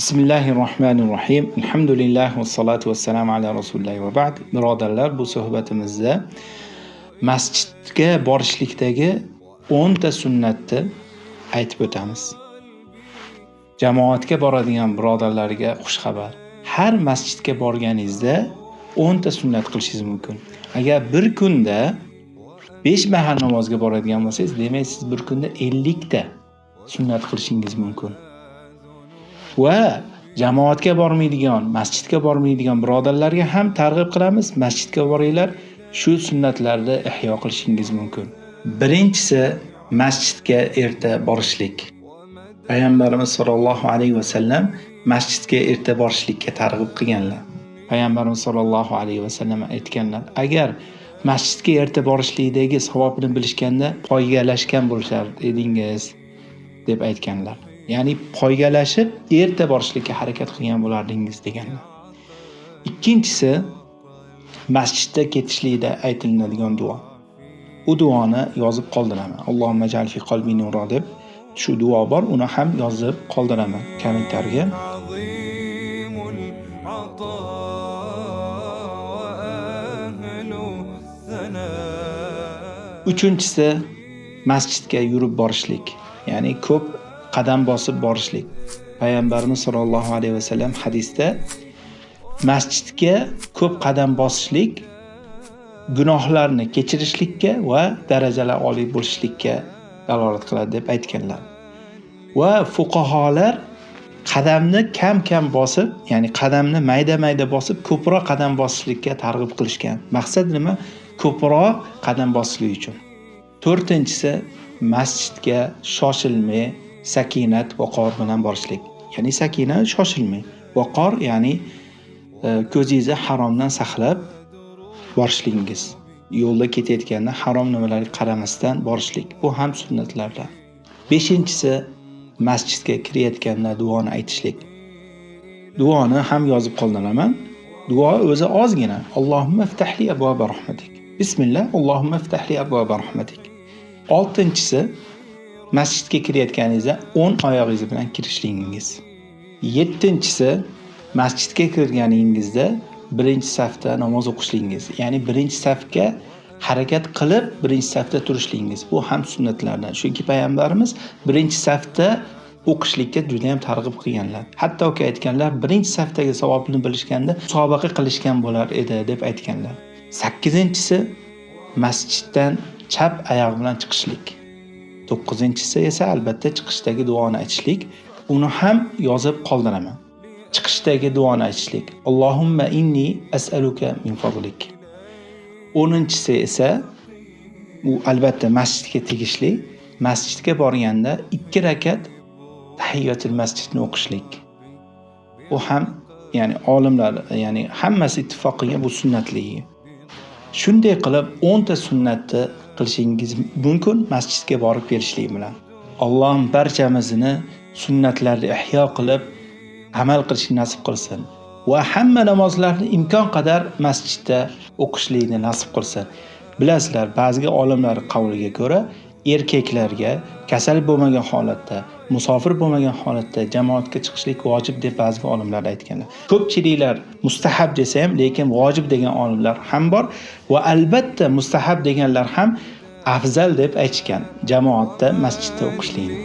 Bismillahirrohmanirrohim. Alhamdulillah va salatu vassalamu ala rasulillah va ba'd. Birodarlar, bu suhbatimizda masjidga borishlikdagi 10 ta sunnatni aytib o'tamiz. Jamoatga boradigan birodarlarga xushxabar. Har masjidga borganingizda 10 ta sunnat qilishingiz mumkin. Agar bir kunda 5 mahal namozga boradigan bo'lsangiz, demak siz bir kunda 50 ta sunnat qilishingiz mumkin. Va jamoatga bormaydigan, masjidga bormaydigan birodarlarga ham targ'ib qilamiz. Masjidga boringlar, shu sunnatlarni ihyo qilishingiz mumkin. Birinchisi, masjidga erta borishlik. Payg'ambarimiz sollallohu alayhi va sallam masjidga erta borishlikka targ'ib qilganlar. Payg'ambarimiz sollallohu alayhi va sallam aytganlar: agar masjidga erta borishlikdagi savobni bilishganda poygalashgan bo'lishar edingiz deb aytganlar. Ya'ni poygalashib erta borishlikka harakat qilgan bo'lardingiz deganlar. Ikkinchisi, masjidda ketishlikda aytiladigan duo. U duoni yozib qoldiraman. Allohumma ja'al fi qalbi nura deb shu duo bor, uni ham yozib qoldiraman kommentarga. Uchinchisi, masjidga yurib borishlik. Ya'ni ko'p qadam bosib borishlik. Payg'ambarimiz sollallohu alayhi va sallam hadisda masjidga ko'p qadam bosishlik gunohlarni kechirishlikka va darajalar oliy bo'lishlikka dalolat qiladi deb aytganlar. Va fuqaholar qadamni kam bosib, ya'ni qadamni mayda bosib ko'proq qadam bosishlikka targ'ib qilishgan. Maqsad nima? Ko'proq qadam bosishlik uchun. To'rtinchisi, masjidga shoshilmay sakinat, vaqor bilan borishlik. Ya'ni sakina, shoshilmay. Vaqor, ya'ni ko'zingizni haromdan saqlab borishligingiz. Yo'lda ketayotganda harom nimalarga qaramasdan borishlik. Bu ham sunnatlardan. Beshinchisi, masjidga kirayotganda duoni aytishlik. Duoni ham yozib qoldiraman. Duo o'zi ozgina. Allohumma iftahli abwaba rahmatik. Bismillah, Allohumma iftahli abwaba rahmatik. Oltinchisi, masjidga kirayotganingizda 10 oyog'ingiz bilan kirishligingiz. Yettinchisi, masjidga kirganingizda birinchi safda namoz o'qishligingiz. Ya'ni birinchi safga harakat qilib birinchi safda turishligingiz. Bu ham sunnatlardan. Chunki payg'ambarimiz birinchi safda o'qishlikka juda ham targ'ib qilganlar. Hattoki aytganlar, birinchi safdagi savobni bilishganda musobaqa qilishgan bo'lar edi deb aytganlar. 8-si, masjiddan chap oyoq bilan chiqishlik. 9-si esa albatta chiqishdagi duoni aytishlik. Uni ham yozib qoldiraman. Chiqishdagi duoni aytishlik. Allohumma inni as'aluka min fadlik. 10-si esa u albatta masjidga tegishli. Masjidga borganda 2 rakat tahiyyatul masjidni o'qishlik. Bu ham, ya'ni olimlar, ya'ni hammasi ittifoq qilgan bu sunnatligi. Shunday qilib 10 ta sunnatni qilishingiz mumkin masjidga borib berishlik bilan. Allohim barchamizni sunnatlarni ihyo qilib amal qilishni nasib qilsin va hamma namozlarni imkon qadar masjidda o'qishlikni nasib qilsin. Bilasizlar, ba'zi olimlar qavliga ko'ra erkaklarga kasal bo'lmagan holatda, musofir bo'lmagan holatda jamoatga chiqishlik vojib deb ba'zi olimlar aytganlar. Ko'pchiliklar mustahab desa ham, lekin vojib degan olimlar ham bor va albatta mustahab deganlar ham afzal deb aytishgan jamoatda masjidda o'qishlikni.